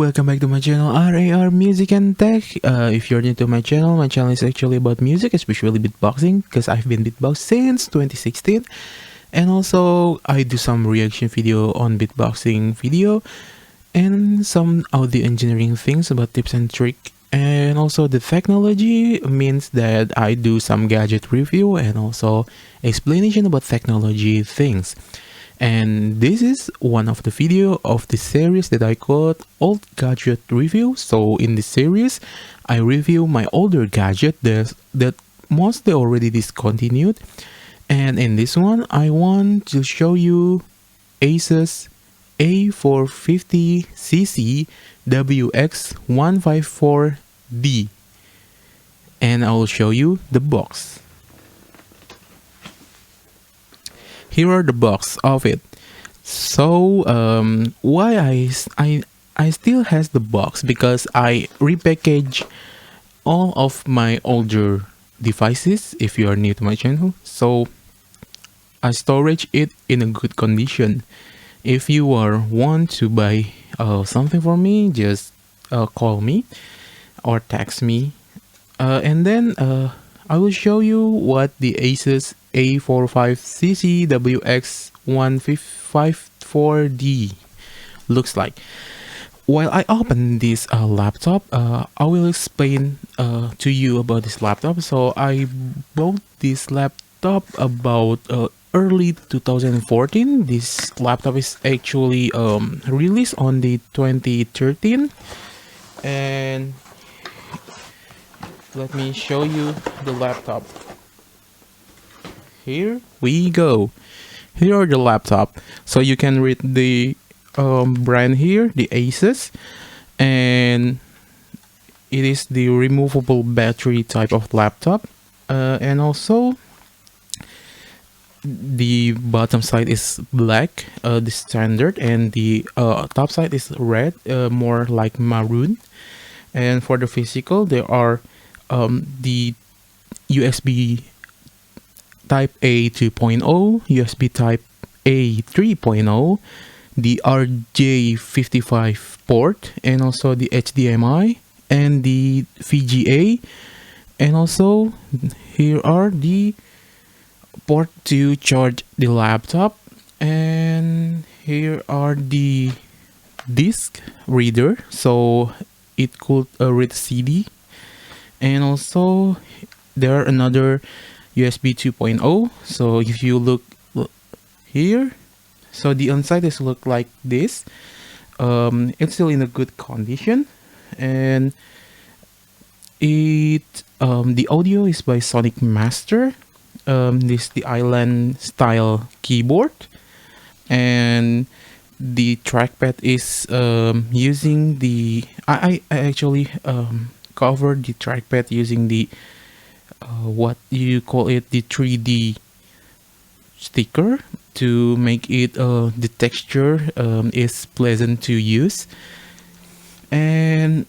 welcome back to my channel RAR Music and Tech. If you're new to my channel is actually about music, especially beatboxing, because I've been beatbox since 2016. And also, I do some reaction video on beatboxing video and some audio engineering things about tips and trick. And also the technology means that I do some gadget review and also explanation about technology things. And this is one of the video of the series that I called Old Gadget Review. So in this series, I review my older gadget that mostly already discontinued. And in this one, I want to show you Asus A450cc WX154D. And I will show you the box. Here are the box of it. So why I still has the box, because I repackage all of my older devices. If you are new to my channel, so I storage it in a good condition. If you are want to buy something for me, just call me or text me, and then I will show you what the Asus A45cc WX154D looks like. While I open this laptop, I will explain to you about this laptop. So I bought this laptop about early 2014. This laptop is actually released on the 2013, and let me show you the laptop. Here we go. Here are the laptop. So you can read the brand here, the Asus, and it is the removable battery type of laptop, and also the bottom side is black, the standard, and the top side is red, more like maroon. And for the physical, there are the USB Type A 2.0, USB Type A 3.0, the RJ55 port, and also the HDMI and the VGA. And also here are the port to charge the laptop, and here are the disk reader, so it could read CD. And also there are another USB 2.0. So if you look here, so the inside is look like this. It's still in a good condition, and it the audio is by Sonic Master. This the island style keyboard, and the trackpad is using the I actually covered the trackpad using the what you call it, the 3D sticker, to make it the texture is pleasant to use. And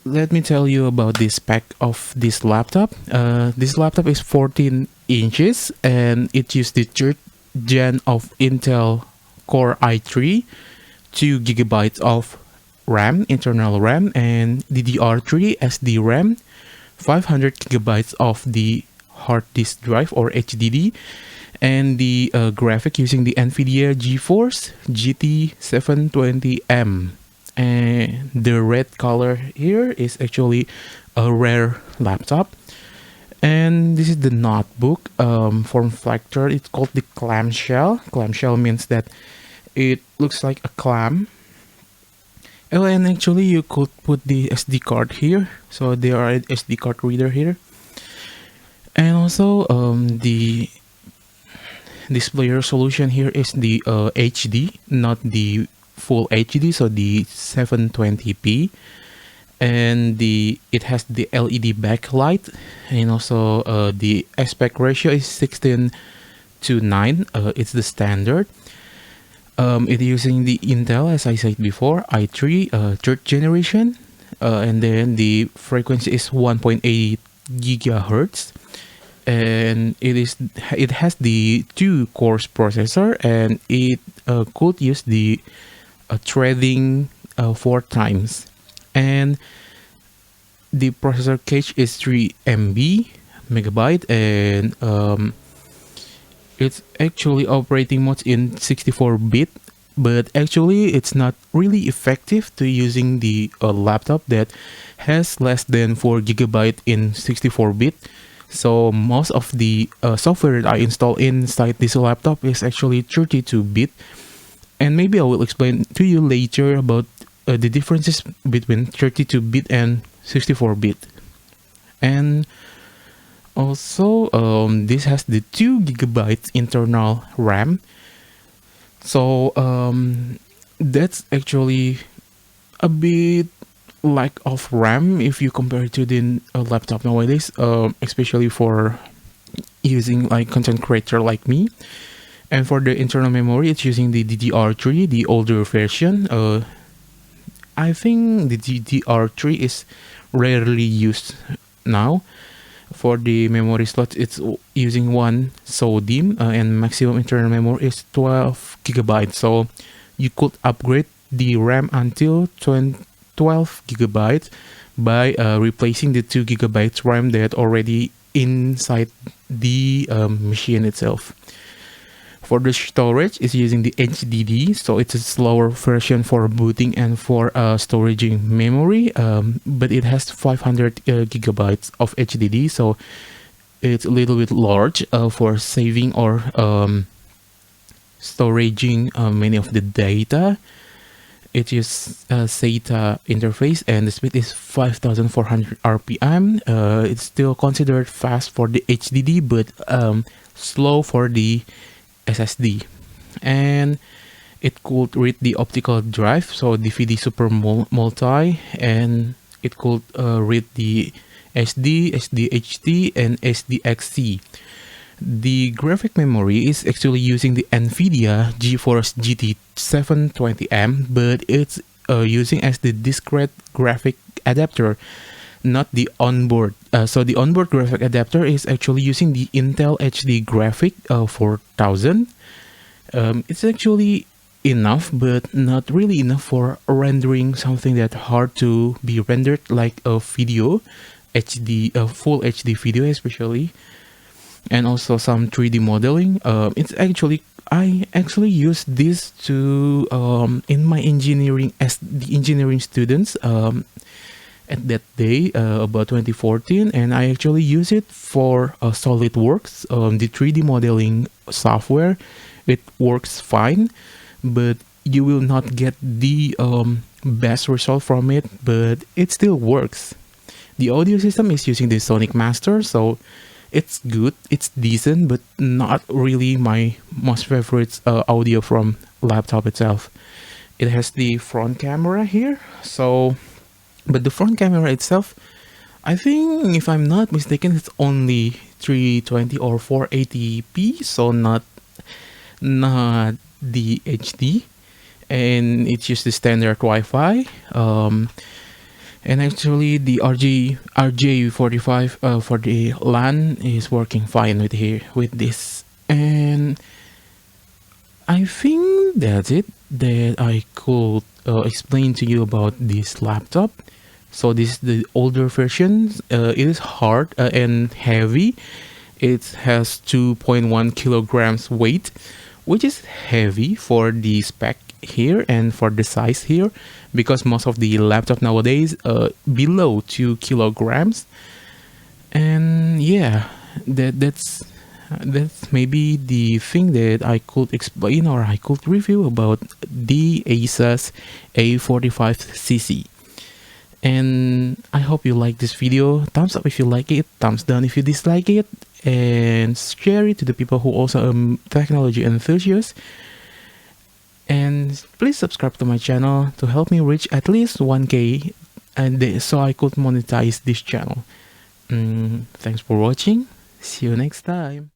let me tell you about the spec of this laptop. This laptop is 14 inches and it uses the third gen of Intel Core i3, 2 gigabytes of RAM, internal RAM, and DDR3 SD RAM, 500 gigabytes of the hard disk drive or HDD, and the graphic using the NVIDIA GeForce GT 720M. And the red color here is actually a rare laptop. And this is the notebook form factor. It's called the clamshell. Clamshell means that it looks like a clam. Oh, and actually you could put the SD card here. So there are an SD card reader here. And also the display resolution here is the HD, not the full HD, so the 720p. And it has the LED backlight, and also the aspect ratio is 16:9. It's the standard. It's using the Intel, as I said before, i3 third generation, and then the frequency is 1.8 gigahertz, and it has the 2 cores processor, and it could use the threading 4 times. And the processor cache is 3 MB megabyte, and it's actually operating mode in 64-bit, but actually it's not really effective to using the laptop that has less than 4 gigabyte in 64-bit. So most of the software that I install inside this laptop is actually 32-bit, and maybe I will explain to you later about the differences between 32-bit and 64-bit. And also this has the 2 gigabytes internal RAM. So that's actually a bit lack of RAM if you compare it to the laptop nowadays, especially for using like content creator like me. And for the internal memory, it's using the DDR3, the older version. I think the DDR3 is rarely used now. For the memory slot, it's using 1 SODIMM, and maximum internal memory is 12 gigabytes. So you could upgrade the RAM until 12 gigabytes by replacing the 2 gigabytes RAM that already inside the machine itself. For the storage, it's using the HDD, so it's a slower version for booting and for storing memory, but it has 500 gigabytes of HDD, so it's a little bit large for saving or storing many of the data. It uses SATA interface, and the speed is 5400 RPM. It's still considered fast for the HDD, but slow for the SSD. And it could read the optical drive, so DVD Super Multi, and it could read the SD, SDHD, and SDXC. The graphic memory is actually using the NVIDIA GeForce GT 720M, but it's using as the discrete graphic adapter, not the onboard. So the onboard graphic adapter is actually using the Intel HD Graphic 4000. It's actually enough, but not really enough for rendering something that hard to be rendered, like a video, HD, full HD video especially, and also some 3D modeling. I actually use this to in my engineering as the engineering students at that day, about 2014, and I actually use it for SolidWorks, the 3D modeling software. It works fine, but you will not get the best result from it, but it still works. The audio system is using the Sonic Master, so it's good, it's decent, but not really my most favorite audio from laptop itself. It has the front camera here, so but the front camera itself, I think if I'm not mistaken, it's only 320 or 480p, so not the HD, and it's just the standard Wi-Fi. And actually the RJ45 for the LAN is working fine with this. And I think that's it that I could explain to you about this laptop. So this is the older version. It is hard and heavy. It has 2.1 kilograms weight, which is heavy for the spec here and for the size here, because most of the laptop nowadays below 2 kilograms. And yeah, that's maybe the thing that I could explain or I could review about the Asus A45cc. And I hope you like this video. Thumbs up if you like it, thumbs down if you dislike it, and share it to the people who also are technology enthusiasts. And please subscribe to my channel to help me reach at least 1K, and so I could monetize this channel. Thanks for watching. See you next time.